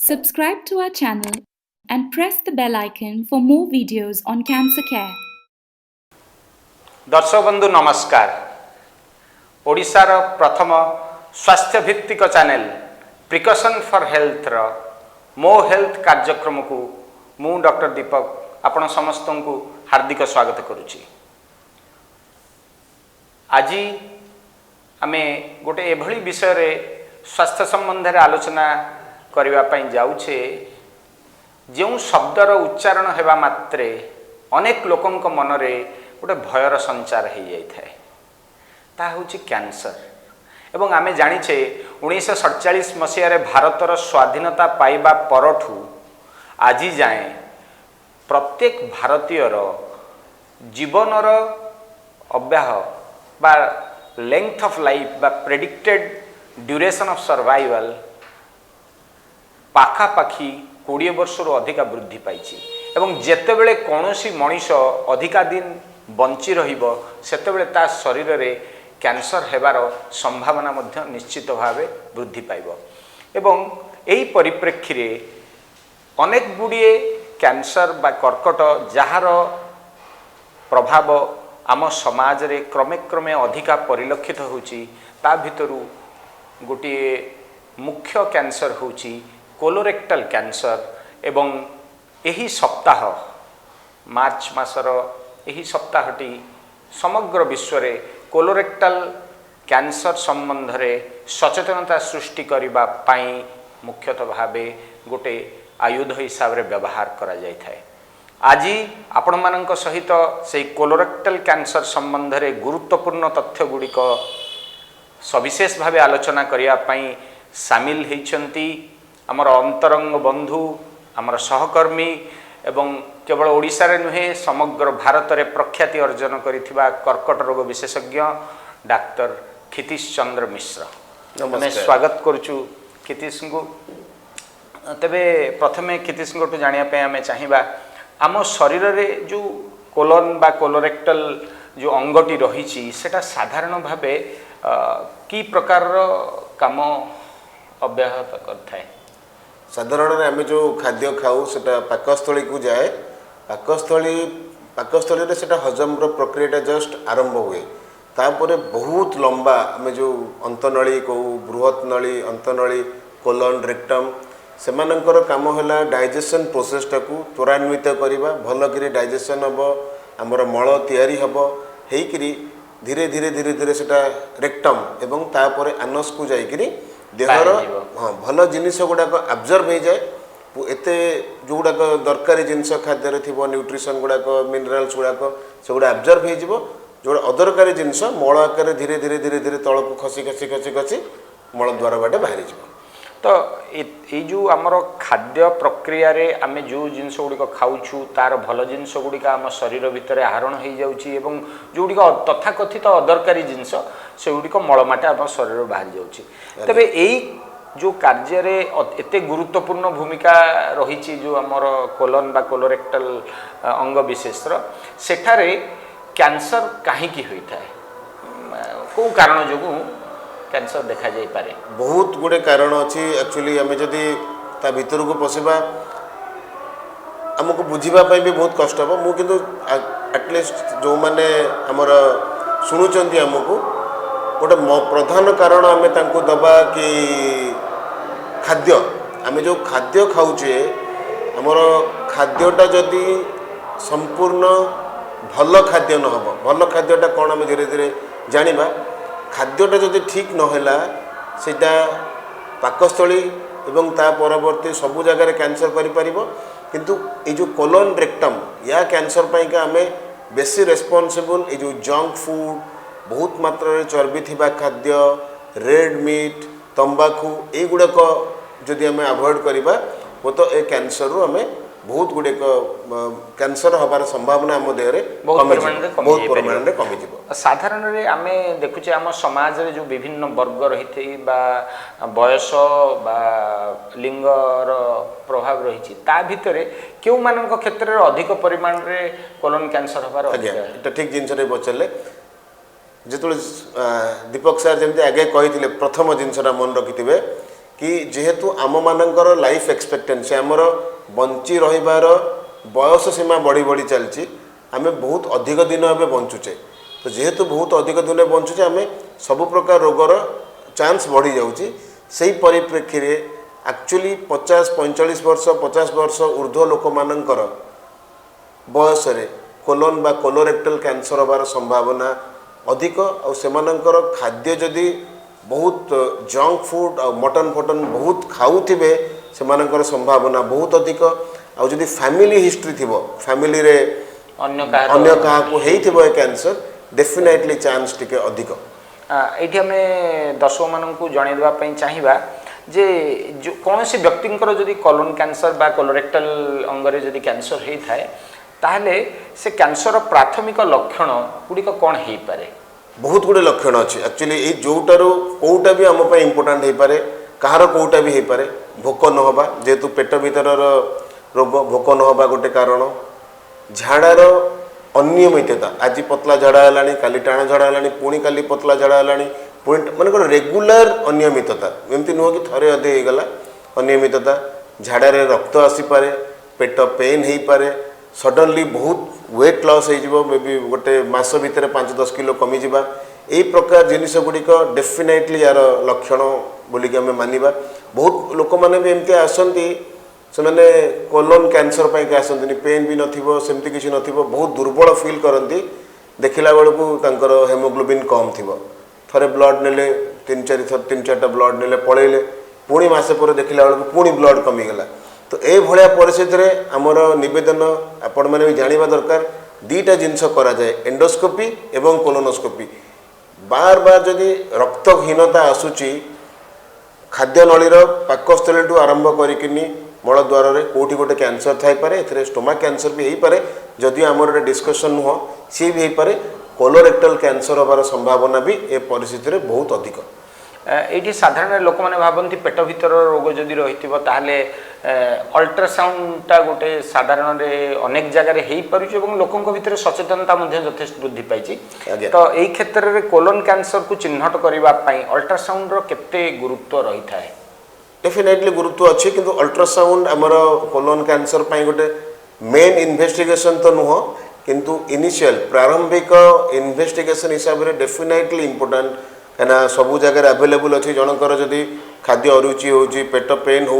Subscribe to our channel and press the bell icon for more videos on cancer care. दर्शक बंधु नमस्कार। ओडिशार प्रथम स्वास्थ्य भित्तिक चैनल प्रिकॉशन फॉर हेल्थ रो मो हेल्थ कार्यक्रम को मु डॉक्टर दीपक आपण समस्त को हार्दिक स्वागत करुच्ची। आज आमे गोटे एभली विषय रे स्वास्थ्य संबंध रे आलोचना करबा पई जाउछे जो शब्दर उच्चारण हेबा मात्रे अनेक लोकंक मनरे गोटे भयर संचार हो जाए ता हूँ कैंसर। एवं आमे जानिछे 1947 मसीह भारतर स्वाधीनता पाइबा परठू आज जाए प्रत्येक भारतीयर जीवनर अव्याह बा लेंथ ऑफ लाइफ बा प्रेडिक्टेड ड्यूरेशन ऑफ सर्वाइवल पाखापाखी 20 वर्ष अधिका वृद्धि पाई एवं जेतेबेले कौनसी मनीष अधिका दिन बंची रहिबो सेतेबेले ता शरीर रे कैंसर हेबार संभावना मध्य निश्चित भावे वृद्धि पाइबो। एवं एही परिप्रेक्षी रे अनेक गुड़िए कैंसर बा कर्कट जहार प्रभाव आम समाज रे क्रमे क्रमे अधिका परिलक्षित होउची ता भितरु गोटे मुख्य कैंसर होउची कोलोरेक्टल कैंसर। एवं यही सप्ताह मार्च मासर यही सप्ताहटी समग्र विश्व रे कोलोरेक्टल कैंसर संबंध रे सचेतनता सृष्टि करिबा पाई मुख्यतः भावे गोटे आयुध हिसाब रे व्यवहार करा जाय थाए। आज आपण मानक सहित से कोलोरेक्टल कैंसर संबंध रे गुरुत्वपूर्ण तथ्य गुड़िक सविशेष भावे आलोचना करिया पाई सामिल होइछंती आमर अंतरंग बंधु आमर सहकर्मी एवं केवल ओडिशा रे नुहे समग्र भारत रे प्रख्याति अर्जन करिथिबा कर्कट रोग विशेषज्ञ डाक्टर क्षितिश चंद्र मिश्र। मैं स्वागत करुचु क्षितिश को। तेबे प्रथमे क्षितिश को जानिया पे आमे चाहिबा आम शरीर रे जो कोलन बा कोलोरेक्टल जो अंगटी रहिछि सेटा साधारण भावे की प्रकार काम अव्याहत करथाय। साधारण आम जो खाद्य खाऊ से पाकस्थली को जाए पाकस्थली से हजम प्रक्रिया जस्ट आरंभ हुए तापर बहुत लंबा आम जो अंतनली कहू बृहत नली अंतनली कोलन रेक्टम सेमानंकर काम है डाइजेशन प्रोसेस टाकू त्वरान्वित करवा भल कि डाइजेशन हम आमर मल तैयारी हम होकरी धीरे धीरे धीरे धीरे से रेक्टम एवं तापर आनस को जाकरी देहर हाँ भल जिनिस गुड़ाक आब्जर्व हो जाए एते जो गुड़ाक दरकारी जिनस खाद्य थी न्यूट्रिशन गुड़ाक मिनराल्स गुड़ाक से गुड़ा आब्जर्व हो जो अदरकारी जिनस मल आकार धीरे धीरे धीरे धीरे तल को खसी खसी खसी खसी मल द्वार बाटे बाहरी जाए। तो ये जो आमर खाद्य प्रक्रिया रे आमे जो जिनस गुड़िक खाऊछु तार भल जिनस गुड़िक आम शरीर भितर आहरण हो जाउछि एवं जो गुड़िक तथाकथित अदरकारी जिनस से गुड़िक मलमाटे आम शरीर बाहरी जाउछि। तबे एई जो कार्य रे एते गुरुत्वपूर्ण भूमिका रही जो आमर कोलन बा कोलोरेक्टल अंग विशेष सेठारे कैंसर काहीकि होइथाय को कारण जोगु कैंसर देखा जाई पारे। बहुत गुड़े कारण अच्छी एक्चुअली आम जदि ता भीतर को पशिबा आमको बुझापी भी बहुत कष्ट हम मु किंतु एटलिस्ट जो मैंने आमर शुणुचंती आमको गोटे प्रधान कारण आम तांको दबा कि खाद्य आम जो खाद्य खाऊचे आमर खाद्यटा जदि संपूर्ण भल खाद्य न हो भल खाद्यटा कौन आम धीरे धीरे जानिबा खाद्यटा जदि ठीक नहला सेटा पाकस्थली एवं ता परवर्ती सबु जगार कैंसर करिपारिबो किंतु ए जो कोलन रेक्टम या कैंसर पाई का आमे बेसी रेस्पॉन्सिबल ए जो जंक फूड बहुत मात्रा रे चर्बी थिबा खाद्य रेड मीट तंबाकू ए गुड़ाक जदि आमे अवॉइड करिबा वो तो ए कैंसर रो आमे बहुत गुड़े कैंसर हबार संभावना आम देह बहुत परिमाण कमी जीव। साधारण रे आमे देखुचे आम समाज रे जो विभिन्न वर्ग रही बा बयस बा लिंगर प्रभाव रही ता भितरे केउ मानक क्षेत्र रे अधिक परिमाण रे कोलन कैंसर हबार एटा ठीक जिनस रे बचले जेतुले दीपक सर जमते आगे कही प्रथम जिनसटा मन रखिथिबे कि जेहेतु आम मानकर लाइफ एक्सपेक्टेंसी आमर बंची रहिबार बयस सीमा बढ़ी बढ़ी चलची आम बहुत अधिक दिन एवं बंचुचे तो जेहेतु बहुत अधिक दिन बंचुचे आम सब प्रकार रोगर चांस बढ़ी जाऊँगी से परिप्रेक्षी रे एक्चुअली 50-45 वर्ष 50 वर्ष ऊर्ध्व लोक मानकर बयस कोलोन बा कोलोरेक्टल कैंसर होबार संभावना अधिक और सेमानंकर खाद्य जदि बहुत जंक फूड और मटन फटन बहुत खाऊथिबे सेमानंकर संभावना बहुत अधिक और जदि फैमिली हिस्ट्री थिबो फैमिली रे अन्य कहा को हेइथिबो ए कैंसर डेफिनेटली चांस टिके अधिक एठी हमें दर्शक माननकु जणाइ देबा पई चाहिबा जे जो कोनोसी व्यक्तिंकर जदि कोलोन कैंसर बा कोलोरेक्टल अंगरे जदि कैंसर हेइ थाए ताहले से कैंसर प्राथमिक लक्षण गुड़िक कौन हो पारे बहुत गुड़े लक्षण अच्छे एक्चुअली ये जोटार कौटा भी आम इम्पोर्टाट हो पारे कहार कौटा भी हो पारे भोक नहबा जेहेतु पेट भीतर रोग भोक नहबा गोटे कारण झाड़ार अनियमितता आज पतला झाड़ा है काली टाण झाड़ा है पुणी काली पतला झाड़ा है पुणी मानक रेगुलर अनियमितता एमती नुह कि थरे अधे होगला अनियमितता झाड़ार रक्त आसीपे पेट पेन हो पारे सडनली बहुत वेट लॉस हो मे बी गोटे मास भितर 5-10 किलो कमी जा यही प्रकार जिनिस गुड़िक डेफिनेटली यार लक्षण बोलिक आम मानिबा बहुत लोक मैंने भी एमती आसती से मैंने कोलोन कैंसर पाई आसती पेन भी नथिबो सेमती किसी नथिबो बहुत दुर्बल फील करती देखला बेलू तांकर हेमोग्लोबिन कम थिबो थरे ब्लड नेले 3-4 ब्लड नेले पळेले पुणी मासे पर देखला बेलू पुणी ब्लड कमीगला तो ये भाया परिस्थिति रे आमर निवेदन आपण मैंने भी जानिबा दरकार दीटा जिनस करा जाए एंडोस्कोपी एवं कोलोनोस्कोपी बार बार जदि रक्तहीनता आसूची खाद्य नलीर पाकस्थली आरंभ करिकिनी मलद्वार रे कोठी गोटे कैंसर थाई पारे एथिरे स्टोमाक कैंसर भी हेई पारे जदि आमर डिस्कशन नुह सी भी हेई पारे कोलोरेक्टल कैंसर होबार संभावना भी ए परिस्थिति रे बहुत अधिक ये साधारण लोक मैंने भावती पेट भीतर रोग जदि रही ताहले अल्ट्रासाउंडटा गोटे साधारण अनेक जगह हो पारे लोकों भीतर सचेतनता यथेष वृद्धि पाई तो यही क्षेत्र में कोलोन कैंसर को चिन्हट करने अल्ट्रासाउंड केते गुरुत्व रही था डेफिनेटली गुरुत्व अच्छी किंतु अल्ट्रासाउंड आमर कोलोन कैंसर गोटे मेन इन्वेस्टिगेशन तो नुह किंतु इनिशियल प्रारंभिक इन्वेस्टिगेशन हिसाब से डेफिनेटली इम्पोर्टाट कहीं सबू जगह अवेलेबल अच्छी जनकर जदि खाद्य अरुचि हो पेट पेन हो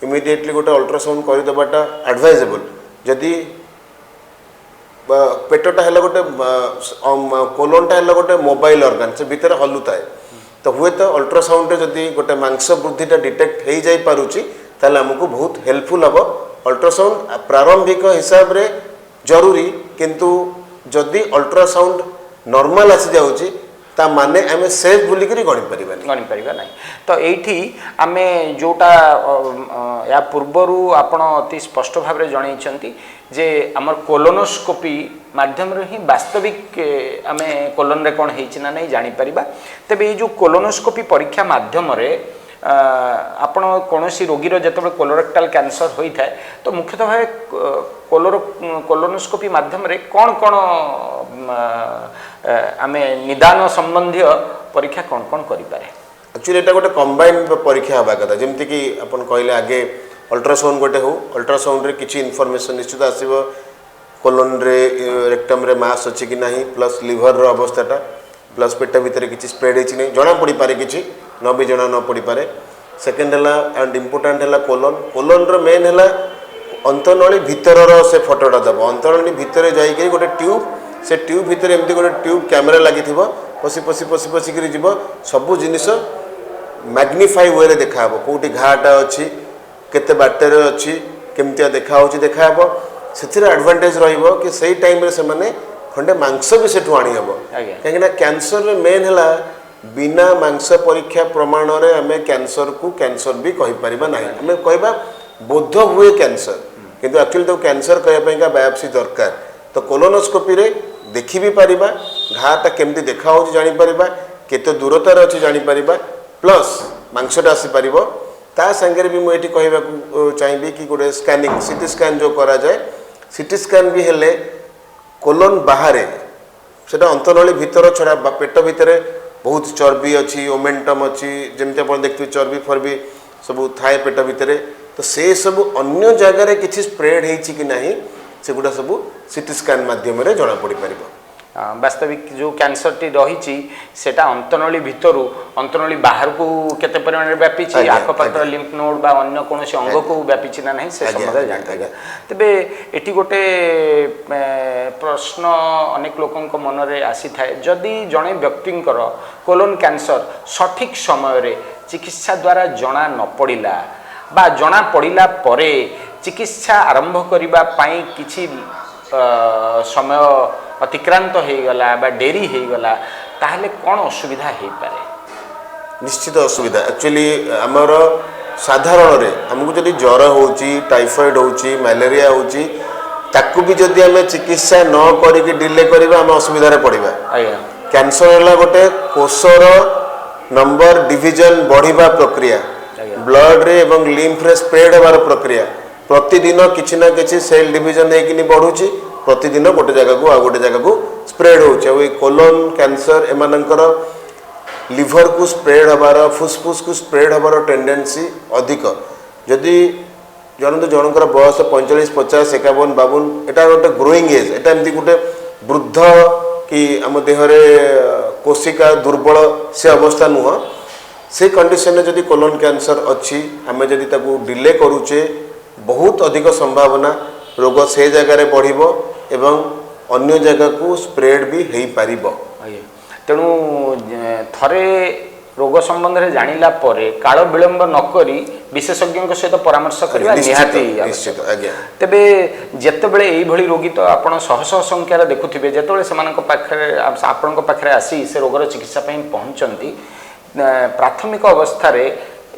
इमिडिएटली गोटे अल्ट्रासाउंड करदेवाटा एडवाइजेबल जदि पेटटा है गोटे कोलोनटा है गोटे मोबाइल ऑर्गन से भितर हलुए तो हुए तो अल्ट्रासाउंड जदि गोटे मांस वृद्धिटा डिटेक्ट हो जाई पारुची ताले हमको बहुत हेल्पफुल हम अल्ट्रासाउंड प्रारंभिक हिसाब रे जरूरी किंतु जदि अल्ट्रासाउंड नॉर्मल आसी जाउची ता माने आम सेफ बोलिक गणी पार ना तो ये आम जोटा या पूर्वर आपण अति स्पष्ट भाव जनई जे आमर कोलोनोस्कोपी माध्यम ही वास्तविक आम कोलोन रे कौन होना नहीं जापर तेज ये जो कोलोनोस्कोपी परीक्षा माध्यम आपण कौन रोगीर जो कोलोरेक्टाल कैंसर होता है तो मुख्यतः भाव कोलोनोस्कोपी माध्यम कौन कौन आम निदान संबंधी परीक्षा कौन कौन करें एक्चुअली एटा गोटे कंबाइन परीक्षा हवा कथा जमती कि अपन कहले आगे अल्ट्रासाउंड गोटे हो अल्ट्रासाउंड रे किछि इनफॉरमेशन निश्चित आसीबो कोलोन रे रेक्टम रे मास अछि कि नाही प्लस लिवर रो अवस्थाटा प्लस पेट भीतर किछि स्प्रेड अछि नै जणा पड़ी पारे किछि न भी जणा न पड़ी पारे सेकंड हला एंड इंपोर्टेंट हला कोलोन कोलोन रो मेन हला अंतनळी भीतर रो से फोटोटा दबो अंतनळी भीतर जाई के गोटे ट्यूब से ट्यूब भीतर एमती गोटे ट्यूब कैमेरा लागि थिबो पसी पसी पसी पसी करी जीव सबु जिनिस मैग्निफाई वे देखा कौटी घाटा अच्छी केते बाटर अच्छी केमतिया देखा देखा से एडवांटेज रहिबो कि सही टाइम रे से माने खंडे मांस भी सेठू आनी हबो कहीं कैंसर रे मेन है बिना मांस परीक्षा प्रमाण रे आमे कैंसर को कैंसर भी कहि परिबा नाही आमे कहबा बोध हुए कैंसर किंतु एक्चुअली तो कैंसर कहया पई का बायोप्सी दरकार तो कोलोनोस्कोपी रे देखि भी परिबा घाटा केमती देखा होची जानि परिबा केते दूरतार अछि जानि परिबा प्लस मांसटा आसी पारिबो ता संगे भी मुझे कहवा चाहिए कि गोटे स्कैनिंग सीटी स्कैन जो करा जाए सीटी स्कैन भी हेले कोलोन बाहर से अंतनली भीतर छड़ा पेट भितर बहुत चर्बी अच्छी ओमेंटम अच्छी जमी आप देखते चर्बी फर्बी सब थाए पेट भितर तो से सब अन्य जगह किसी स्प्रेड होती कि नहीं सेगुड़ा सब सीटी स्कैन माध्यम जना पड़ पार। वास्तविक जो कैंसर टी रही सेटा अंतनली भितर अंतनली बाहर को केते परिमाण व्यापी आखपाखर लिम्फ नोड बा अन्य कौन अंग को व्यापी ना नहीं से संबंध जानते तेरे ये गोटे प्रश्न अनेक लोकों मन में आसी थाए जदि जड़े व्यक्ति कोलोन कैंसर सठिक समय चिकित्सा द्वारा जना न पड़ा बा जना पड़ा परे चिकित्सा आरंभ करबा पाई किछि समय अतिक्रांत हो गला बा डेरी हो गला ताहले कौन असुविधा हो पारे? निश्चित असुविधा एक्चुअली आमर साधारण रे हमको जदि ज्वर होची टाइफॉइड होची मलेरिया होची ताकू भी जदि आम चिकित्सा न करिक डिले करबा हम असुविधा रे पड़िबा। कैंसर होला गोटे कोषर नंबर डिवीजन बढ़िबा प्रक्रिया ब्लड रे एवं लिम्फ रे स्प्रेड होबार प्रक्रिया प्रतिदिन किछि ना किछि सेल डिवीजन हेकिनी बढ़ुची प्रतिदिन गोटे जगह को आ गोटे जगह को स्प्रेड होची कोलोन कैंसर एमानंकर लिवर को स्प्रेड होबार फुसफुस को स्प्रेड होबार टेंडेंसी अधिक जदि जनते जनकर बयस 45 50 51 52 एटा गोटे ग्रोइंग एज एटा एमती गोटे वृद्ध कि आम देहरे कोशिका दुर्बल से अवस्था नुह से कंडीशन में जदि कोलोन कैंसर अच्छी आम जदि ताकू डिले करूचे बहुत अधिक संभावना रोग से जगार बढ़िबो एवं अन्य जगह को स्प्रेड भी हो पारिबो। तेणु थरे रोग संबंध में जानिला परे काल विलंब नकरी विशेषज्ञ सहित परामर्श करबा निहाती निश्चित आज्ञा। तेबे जेतेबेले एई भली रोगी तो आपण शह शह संख्यार देखुथिबे जेतेबेले सेमानक पाखरे आपणक पाखरे आसी से रोगर चिकित्सा पई पहुंचंती प्राथमिक अवस्था रे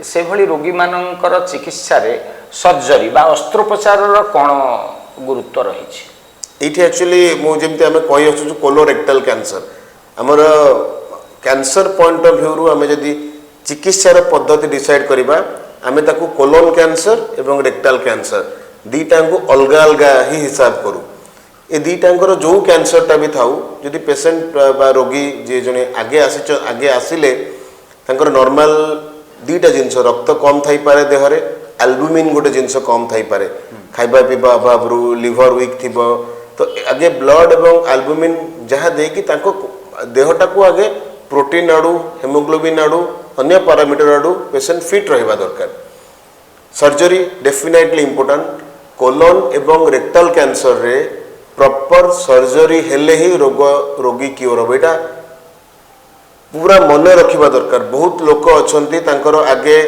से भली रोगी मानकर चिकित्सा रे सर्जरी बा अस्त्रोपचार कौन गुरुत्व रही? ये एक्चुअली मुझे आम कही आसुँ कोलोरेक्टल कैंसर आमर कैंसर पॉइंट ऑफ व्यू आम जदि चिकित्सार पद्धति डिसाइड करवा आम ताकू कोलोन कैंसर एवं रेक्टल कैंसर दीटा को अलग अलग ही हिसाब करूँ ये दीटांकर जो कैंसरटा भी थाऊ जदि पेसेंट बा रोगी जे जने आगे आसिले तांकर नॉर्मल दीटा जिनस रक्त कम थाई पारे देहरे एल्बुमिन गोटे जिनस कम थाई पारे खाइबा पीबा अभाव लिवर वीक थिबो तो आगे ब्लड एवं एल्बुमिन जहाँ देकी तांको देहटा को आगे प्रोटीन आड़ू हेमोग्लोबिन आड़ू अन्य पैरामीटर आड़ू पेसेंट फिट रहिबा दरकार। सर्जरी डेफिनेटली इंपोर्टेंट कोलोन एवं रेक्टल कैंसर रे प्रॉपर सर्जरी हेले ही रोगी क्योर हो बेटा पूरा मन रखिबा दरकार। बहुत लोक अछंती तांकर आगे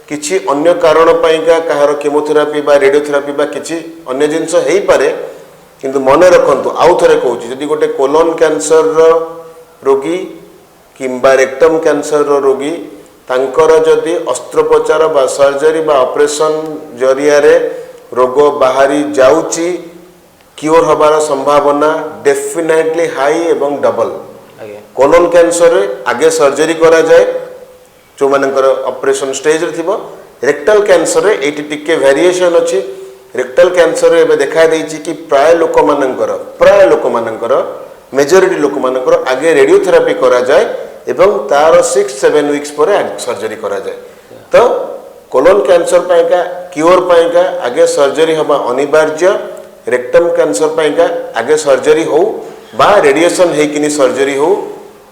किछि अन्य कारण पाइका कहार केमोथेरापी बा रेडियोथेरापी बा किछि अन्य जिंस हेई पारे किंतु मन रखंतु आउ थरे कहूची जदि गोटे कोलोन कैंसर रोगी किंबा रेक्टम कैंसर रोगी तांकर जदि अस्त्रोपचार बा सर्जरी बा ऑपरेशन जरिया रे रोग बाहरी जाउची क्योर हबार संभावना डेफिनेटली हाई एवं डबल। कोलोन कैंसर आगे सर्जरी करा जाए जो मानकर ऑपरेशन स्टेज रे थिबो रेक्टल कैंसर रे एटी टिके वेरिएशन अछि। रेक्टल कैंसर एबे देखा देछि कि प्राय लोक मानकर मेजॉरिटी लोक मानकर आगे रेडियोथेरापी करा जाए एवं तार 6-7 वीक्स पर सर्जरी करा जाए। तो कोलोन कैंसर पाइका क्योर पाइका आगे सर्जरी हबा अनिवार्य। रेक्टम कैंसर पाइका आगे सर्जरी हो बा रेडिएशन हेकिनी सर्जरी हो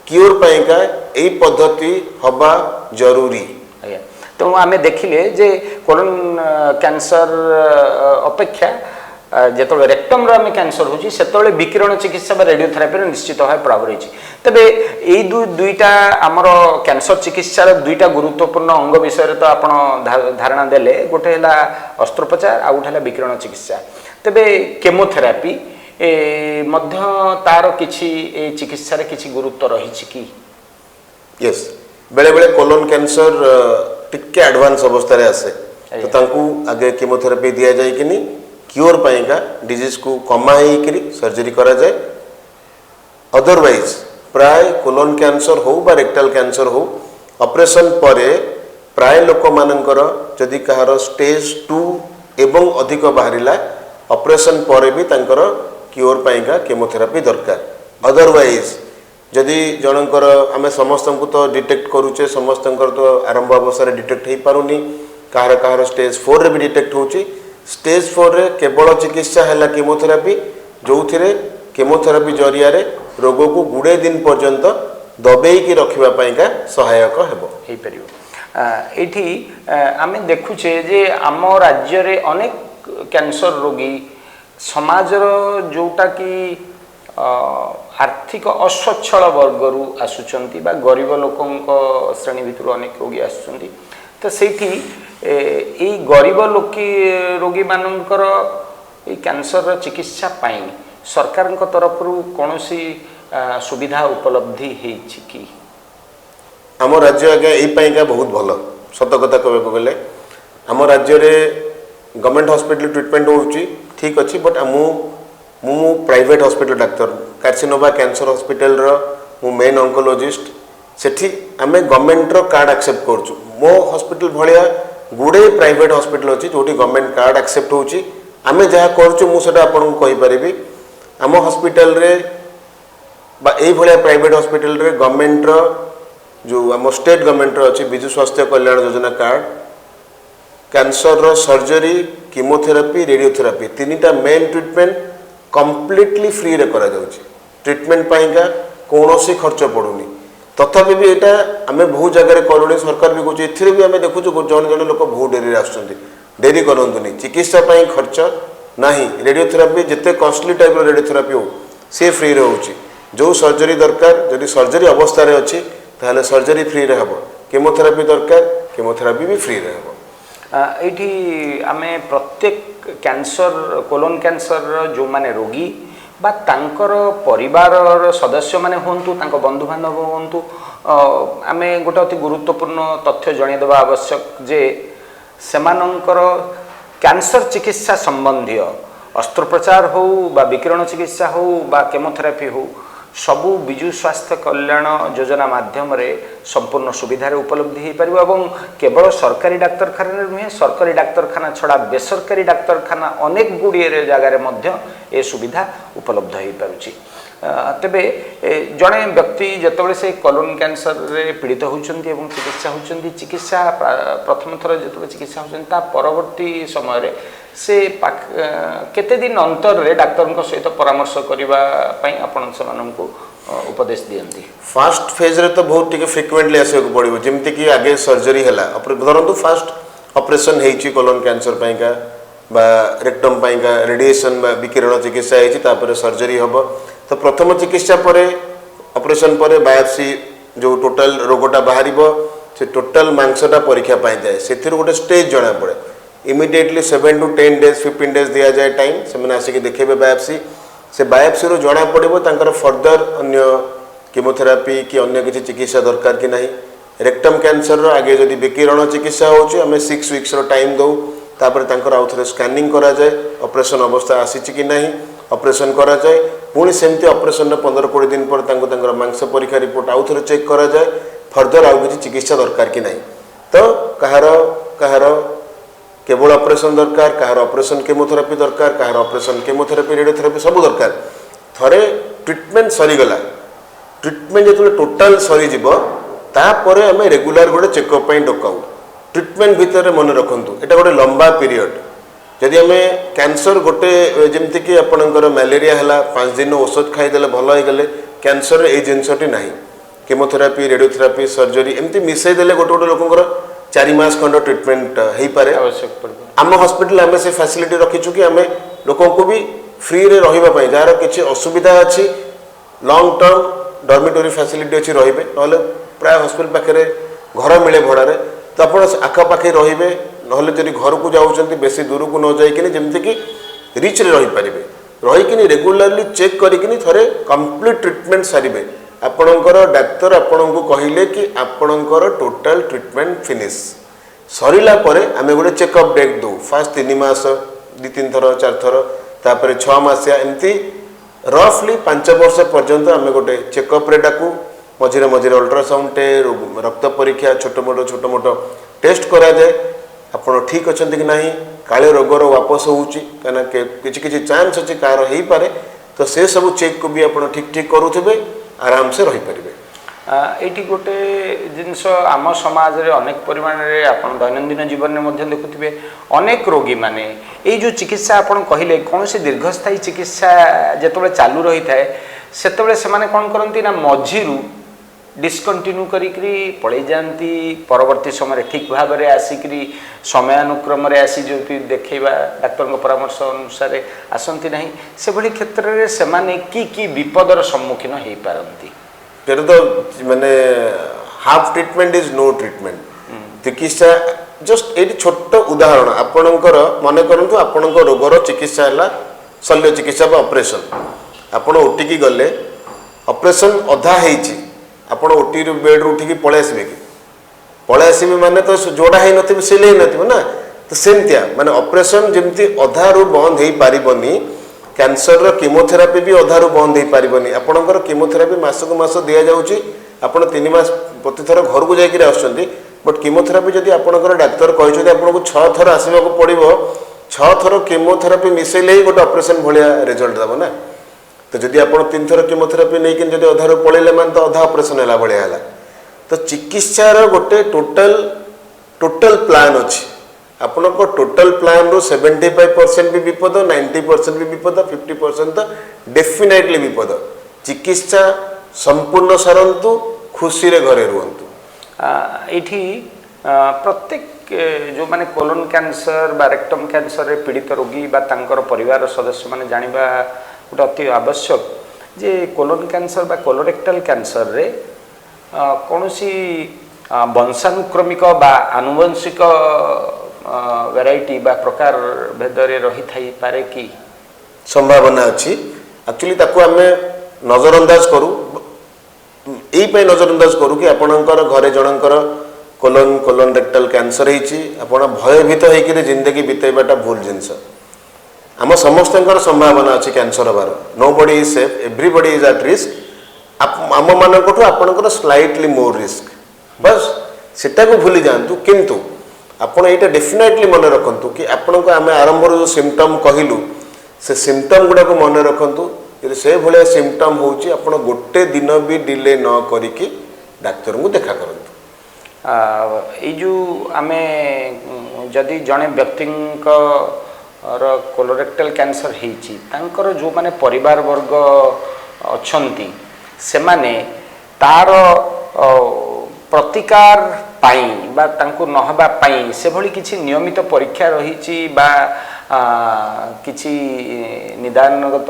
क्योर पाइका एई पद्धति हबा जरूरी। तेणु आम देखिले जे कोलोन कैंसर अपेक्षा जो रेक्टम आम कैंसर हो विकिरण चिकित्सा बा रेडियोथेरापी निश्चित भाव प्रभाव रही। तेबे यही दुईटा आमर कैंसर चिकित्सार दुईटा गुरुत्वपूर्ण अंग विषय तो आप धारणा देले गोटे है अस्त्रोपचार आ गोटे है विकिरण चिकित्सा। तेबे केमोथेरापी मध्य तार किछि चिकित्सा रे किछि गुरुत्व रही कि? यस बेले बेले कोलोन कैंसर टिके एडवांस अवस्था रे आसे तो तांकू आगे केमोथेरापी दिया जाए कि नहीं क्योर पाइका डिजीज को कमा ही सर्जरी करा जाए। अदरवाइज प्राय कोलोन कैंसर हो बा रेक्टल कैंसर हो ऑपरेशन परे प्राय लोक मानकर जदि कहार स्टेज 2 एवं अधिक बाहरिला ऑपरेशन परे भी तांकर क्योर पाइका केमोथेरापी दरकार। अदरवाइज जदि जनकर आम समस्त को तो डिटेक्ट करुचे समस्त तो आरंभ अवस्था डिटेक्ट हो पारुनी कहार कहार स्टेज 4 रे भी डिटेक्ट होची। स्टेज 4 रे केवल चिकित्सा है कीमोथेरापी, जो थे कीमोथेरापी जरिया रोग को गुड़े दिन पर्यंत दबेकी रखा सहायक एठी आमे देखुचे जे आम राज्य रे अनेक कैंसर रोगी समाजर जोटा कि आर्थिक असच्छल वर्गरू आसुचंती बा गरीब लोकंक श्रेणी भितर अनेक रोगी आसुचंती। तो सेठी ए गरीब रोगी मानकर ए कैंसर चिकित्सा पाई सरकार तरफ कौन सी सुविधा उपलब्धि होइछि कि? आम राज्य आज्ञा यही बहुत भल सत कथा कहूँ गले आम राज्य में गवर्नमेंट हॉस्पिटल ट्रीटमेंट होउची ठीक अच्छी, बट मु private hospital doctor Carcinova cancer hospital मु मेन ऑन्कोलॉजिस्ट सेठी आमे गवर्नमेंट रो कार्ड एक्सेप्ट करछु। मो हॉस्पिटल भलिया गुडे प्राइवेट हॉस्पिटल अच्छी जोटी गवर्नमेंट कार्ड एक्सेप्ट होउची। आमे जहाँ करछु मु सेटा आपन को कहि परिबी आम हॉस्पिटल रे बा एई भलिया प्राइवेट हॉस्पिटल रे गवर्नमेंट रो जो आम स्टेट गवर्नमेंट रो अच्छी विजु स्वास्थ्य कल्याण योजना कार्ड कैंसर रो सर्जरी कीमोथेरापी रेडियोथेरापी तीनटा मेन ट्रीटमेंट कंप्लीटली फ्री रे करा जाउची। ट्रीटमेंट पाइका कौनसी खर्च पड़ुनी। तथापि भी एटा आमे बहुत जगह करूनी सरकार भी कहूँ एथिरे भी आमे देखुछु जन जन लोक बहुत डेरी आसुचंती डेरी करंतुनी चिकित्सा पाई खर्च नाही। रेडियोथेरापी जिते कॉस्टली टाइप रो रेडियोथेरापी हो से फ्री रे होउची। जो सर्जरी दरकार जदि सर्जरी अवस्था रे अछि ताहले सर्जरी फ्री रे हबो, कीमोथेरापी दरकार कीमोथेरापी भी फ्री रे हबो। एठी आमे प्रत्येक कैंसर कोलोन कैंसर जो माने रोगी बा तांकर परिवार सदस्य माने होंतु तांको बंधु बांधव होंतु आमे गोटे अति गुरुत्वपूर्ण तथ्य जणेदेवा आवश्यक जे सेमानंकर कैंसर चिकित्सा संबंधी अस्त्रोपचार हो बा विकिरण चिकित्सा हो बा केमोथेरापी हो सबु विजु स्वास्थ्य कल्याण योजना माध्यम रे संपूर्ण सुविधा उपलब्धि हो पारिबो एवं केवल सरकारी डाक्तरखाना नुहे सरकारी डाक्तरखाना छड़ा बेसरकारी डाक्तरखाना अनेक गुड़िए जगार मध्य ए सुविधा उपलब्ध हो पारुछि। तेबे जड़े व्यक्ति जितेबाला से कोलोन कैंसर रे पीड़ित होउछन्ती एवं चिकित्सा होउछन्ती चिकित्सा प्रथम थर जो चिकित्सा होउछन्ती ता परवर्ती समय रे से केते दिन अंतर रे डाक्टर सहित परामर्श करबा पई आपण समानंको उपदेश दियंती? फास्ट फेज रे तो बहुत टिके फ्रिक्वेंटली आसे को पड़िबो जेमति कि आगे सर्जरी हैला धरंतु फास्ट ऑपरेशन हेछि कोलोन कैंसर पाइका बा रेक्टम पाइका रेडिएशन बा विकिरण चिकित्सा हेछि तापर सर्जरी हबो। तो प्रथम चिकित्सा परे ऑपरेशन परे बायोप्सी जो टोटल रोगटा बाहरिबो से टोटल मांसटा परीक्षा पाई जाए सेथिर गोटे स्टेज जणा पड़े इमिडिएटली 7 to 10 days 15 days दिया जाए टाइम से आसिक देखेबे बायोप्सी से बायोप्सी रो जणा पड़िबो तांकर फर्दर अन्य कीमोथेरापी कि अन्य किसी चिकित्सा दरकार कि नहीं। रेक्टम कैंसर रो आगे जदि विकिरण चिकित्सा होची हमें 6 weeks रो टाइम दउ तापर तांकर आउ थरे स्कैनिंग करा जाए ऑपरेशन अवस्था आसीची कि नहीं ऑपरेशन करा जाए पुणी सेमती ऑपरेशन 15-20 दिन पर तांको तांकर मांस परीक्षा रिपोर्ट आउ थरे चेक करा जाए फर्दर आउ किसी चिकित्सा दरकार कि नहीं। तो कहार केवल ऑपरेशन दरकार कहार ऑपरेशन केमोथेरापी दरकार कहार ऑपरेशन केमोथेरापी रेडियोथेरापी सब दरकार। थरे ट्रीटमेंट सरीगला ट्रीटमेंट जो टोटाल सरीज तापर आम रेगुलर गोटे चेकअप डकाऊ ट्रीटमेंट भितर मन रखु एटा गोटे लंबा पीरियड जदि आम कैंसर गोटे जमती कि आपणकर मलेरिया है 5 दिन औषध खाईदे भल हो गले कैंसर ये जिनसटी ना केमोथेरापी रेडियोथेरापी सर्जरी एमती मिसईदे गोटे गोटे लोकर 4 मास खंड ट्रीटमेंट हो पारे आवश्यक पड़े। आम हॉस्पिटल आम से फैसिलिटी रखीचु कि आम लोक भी फ्री रे रही जार किसी असुविधा अच्छी लॉन्ग टर्म डॉर्मिटरी फैसिलिटी अच्छी रे ना प्राय हॉस्पिटल पाखे घर मिले भड़ारे तो आप आखपाखे रे ना जब घर को जाऊँच बेसी दूर को न जाइए जमती कि रिच रे रहीपर रहीकि रेगुलारली चेक करी थे कंप्लीट ट्रीटमेंट सारे आपणकर डाक्तर आपण को कहले कि आपणकर टोटाल ट्रीटमेंट फिनिश सरीला परे आमे गोटे चेकअप डेट दो फास्ट 3 मास 2-3 थर 4 थर तापर 6 मासिया एमती रफली 5 वर्ष पर्यंत आमे गोटे चेकअप रे डाकू मझिरे मझिरे अल्ट्रासाउंड टे रक्त परीक्षा छोट मोट टेस्ट करा जाए आपण ठीक अच्छा कि नहीं काले रोगर वापस होउची कना किछि चांस अच्छी कार हो पारे तो से सब चेक को भी आप ठीक करुवे आराम से रही पारे। ଏଇଠି ଗୋଟେ ଜିନିଷ ଆମ ସମାଜରେ ଅନେକ ପରିମାଣରେ ଆପଣ ଦୈନନ୍ଦିନ ଜୀବନରେ ମଧ୍ୟ ଦେଖୁଥିବେ ଅନେକ ରୋଗୀମାନେ ଏଇ ଯେଉଁ ଚିକିତ୍ସା ଆପଣ କହିଲେ କୌଣସି ଦୀର୍ଘସ୍ଥାୟୀ ଚିକିତ୍ସା ଯେତେବେଳେ ଚାଲୁ ରହିଥାଏ ସେତେବେଳେ ସେମାନେ କ'ଣ କରନ୍ତି ନା ମଝିରୁ ଡିସକଣ୍ଟିନ୍ୟୁ କରିକିରି ପଳେଇ ଯାଆନ୍ତି ପରବର୍ତ୍ତୀ ସମୟରେ ଠିକ୍ ଭାବରେ ଆସିକିରି ସମୟାନୁକ୍ରମରେ ଆସି ଯଦି ଦେଖେଇବା ଡାକ୍ତରଙ୍କ ପରାମର୍ଶ ଅନୁସାରେ ଆସନ୍ତି ନାହିଁ ସେଭଳି କ୍ଷେତ୍ରରେ ସେମାନେ କି ବିପଦର ସମ୍ମୁଖୀନ ହେଇପାରନ୍ତି तेरे तो माने half treatment is no treatment चिकित्सा जस्ट ये छोट उदाहरण आपणकर मन करंतु आपणकर रोगर चिकित्सा है शल्य चिकित्सा ऑपरेशन आपण ओटी की गले ऑपरेशन अधा होती आपण ओटी बेड रू उठिकी पळै आसबे माने तो जोड़ा है नथिबे सिले नथिबे ना तो सेमतिया माने ऑपरेशन जेमती अधा रू बंद हो पारिबनी कैंसर कीमोथेरापी भी अधारू बंद हो पारिबनी आपणकर कीमोथेरापी मासक मास दिया जाउची आपण 3 मास प्रति थर घर को जाइकि आसुचंती बट कीमोथेरापी जदि आपणकर डाक्टर कहते आपको 6 थर आसवाक पड़ो 6 थर कीमोथेरापी मिसेले ही गोटे ऑपरेशन भाया रिजल्ट दब ना तो जदि आप 3 थर कीमोथेरापी नहीं जब अधारू पलैले मान तो अधा ऑपरेशन है भाया है तो चिकित्सार गोटे टोटल प्लान अच्छी आपण को टोटल प्लान रो 75% भी विपद 90% भी विपद 50% तो डेफिनेटली विपद चिकित्सा संपूर्ण सरंतु खुशी रे घरे रुहंतु एठी प्रत्येक जो माने कोलोन कैंसर बा रेक्टम कैंसर रे पीड़ित रोगी बा तांकर परिवार सदस्य माने जानिबा गोटे अति आवश्यक जे कोलोन कैंसर बा कोलोरेक्टल कैंसर रे कौनसी वंशानुक्रमिक बा आनुवंशिक वैरायटी बा प्रकार भेदरे रही थाई पारे कि संभावना अच्छी एक्चुअली ताको आमे नजरअंदाज करू एई पे नजरअंदाज करू कि आपणकर घरे जनकर कोलोन रेक्टल कैंसर हेची आपण भयभीत होइकि जिंदगी बितेबाटा भूल जिंस आम समस्तंकर संभावना अच्छी कैंसर हबार nobody is safe everybody is at risk आम मानकठु आपणकर स्लाइटली मोर रिस्क बस सेटा को भूली जांतु किंतु आपण ये डेफिनेटली मन रखु कि आपण को आम आरंभ जो सिम्पटम कहलु से सिम्पटम गुड़ा को मन रखु से भाया सिम्पटम होची आपण गोटे दिन भी डिले न करिकी डाक्तर को देखा करंतु जो आमे जदि जड़े व्यक्ति कोलोरेक्टल कैंसर हेची तांकर जो माने परिवार वर्ग अछंती से माने तार प्रतिकार पाई बा तांको नहबा पाई से भली किछि नियमित परीक्षा रहिछि बा किछि निदानगत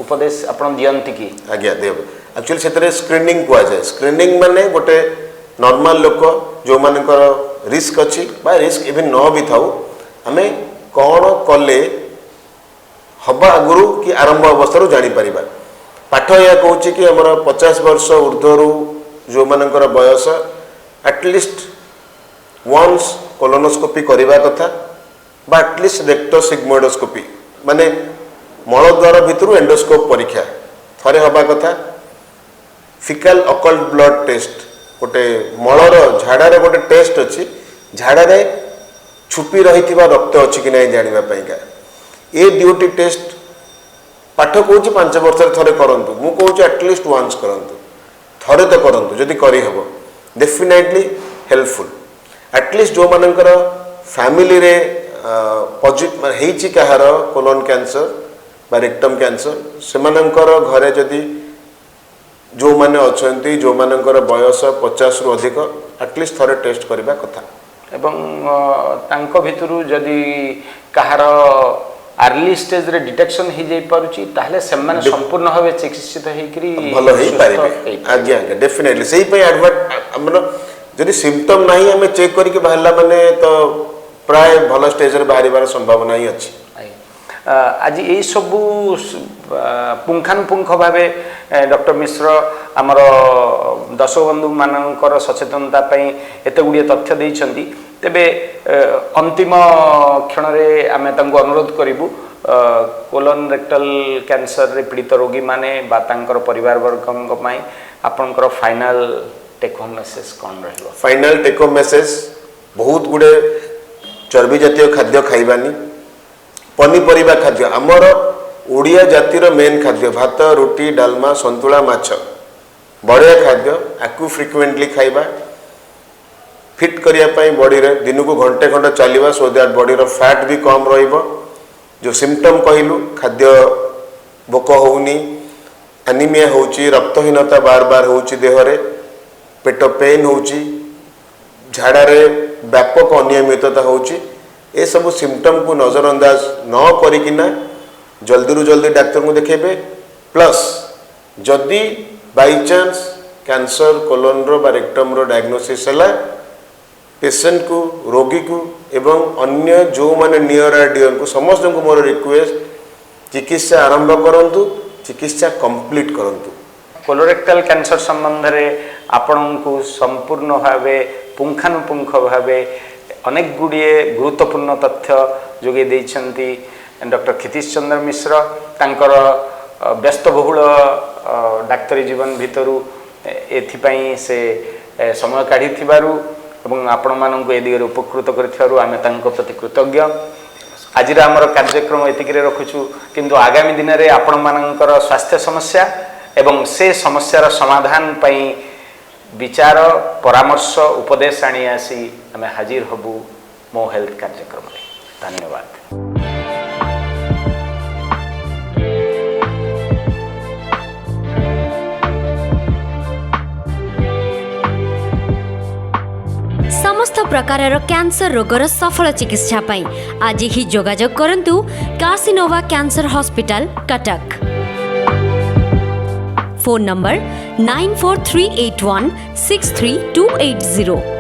उपदेश आपण दियंती कि आज्ञा देव एक्चुअली सेतरे स्क्रीनिंग कुआ जाय स्क्रीनिंग माने गोटे नॉर्मल लोक जो मानकर रिस्क अछि बा रिस्क इवन न भी थाउ हमें कौन कले हवा आगुरु कि आरंभ अवस्था जानी परिबा पाठ या कहूँ कि आमर 50 वर्ष ऊर्ध्वरु जो मानकर बयस एटलिस्ट वन्स कोलोनोस्कोपी करवा कथा बा एटलिस्ट रेक्टोसिग्मोइडोस्कोपी माने मलद्वार भितर एंडोस्कोप परीक्षा थरे हवा कथा फिकल अकल्ट ब्लड टेस्ट गोटे मलर झाड़ार गोटे टेस्ट अच्छी झाड़ार छुपी रही रक्त अच्छी कि नहीं जाना ये ड्यूटी टेस्ट पाठ कहूँ 5 वर्ष थे करूँ मु कहूँ एटलिस्ट वन्स करूँ थरे तो करूँ जदि करहब डेफिनेटली हेल्पफुल एटलिस्ट जो मानकर फैमिली रे पॉजिटिव कहार कोलोन कैंसर बा रेक्टम कैंसर से मानकर घरे जदि जो माने अच्छी जो मानकर बयस 50 रु अधिक एटलिस्ट थरे टेस्ट करबा कथा एवं तांको भितरु जदि कहार अर्ली स्टेज रे डिटेक्शन हो जाई पारुची ताहले सेमाने संपूर्ण भावे चिकित्सित हेकरी भलो हेई पारिबे आज्ञा आज्ञा डेफिनेटली सेही पय एडवर्ट हमर जदि सिम्पटम नाही हमें चेक करके बाहरला माने तो प्राय भलो स्टेज रे बाहरिबार संभावना ही अछि आज ये सबू पुंखानुपुंख भावे डॉक्टर मिश्र आमर दर्शक बंधु मानकर सचेतनता पई एते गुडिये तथ्य दैछंती तेबे अंतिम क्षण रे आमे तांको अनुरोध करिबु कोलोन रेक्टल कैंसर रे पीड़ित रोगी माने बा तांकर परिवार वर्गक पई आपनकर फाइनल टेक होम मेसेज कोन रहलो फाइनल टेक होम मेसेज बहुत गुडे चर्बी जातीय खाद्य खाइबानी पनीपरिबा खाद्य आमर ओडिया जातिर मेन खाद्य भात रोटी डालमा संतुला माछ बढ़िया खाद्य आकु फ्रिक्वेंटली खाइबा फिट करिया बॉडी रे दिन को घंटे खंडे चलवा सो दैट बॉडी रो फैट भी कम रहिबो जो सिम्पटम कहलु खाद्य भोक होउनी एनीमिया होउची रक्तहीनता बार बार होउची देह रे पेट पेन होउची झाड़ा रे व्यापक अनियमितता होउची ए सब सिम्पटम को नजरअंदाज न करिकिना जल्दी रु जल्दी डाक्टर को देखेबे प्लस जदि बाई चांस कैंसर कोलोन रो बा रेक्टम रो डायग्नोसिस हला पेशेंट को रोगी को एवं अन्य जो माने नियर डियर को समस्त को मोर रिक्वेस्ट चिकित्सा आरंभ करंतु चिकित्सा कंप्लीट करंतु कोलोरेक्टल कैंसर संबंध रे आपण को संपूर्ण भावे पुंखानुपुंख भावे अनेक गुड़िए गुरुत्वपूर्ण तथ्य जोगे देइछंती डॉक्टर क्षितिश चंद्र मिश्र तांकर व्यस्तबहुल डाक्तरी जीवन भितरु एथिपाई से समय काढ़ी थिबारु एवं आपण मानक ए दिगरे उपकृत करिथिबारु आमे तांको प्रति कृतज्ञ। आज आमर कार्यक्रम एतिक रखुछु किंतु आगामी दिन में आपण मानकर स्वास्थ्य समस्या एवं से समस्यार समाधान पई विचार परामर्श उपदेश आनी आसी आमे हाजिर हबु मो हेल्थ कार्यक्रम रे। धन्यवाद। समस्त प्रकारर कैंसर रोगर सफल चिकित्सा पाई आज ही जोगाजोग करंतु Carcinova cancer hospital Cuttack. Phone number 9438163280।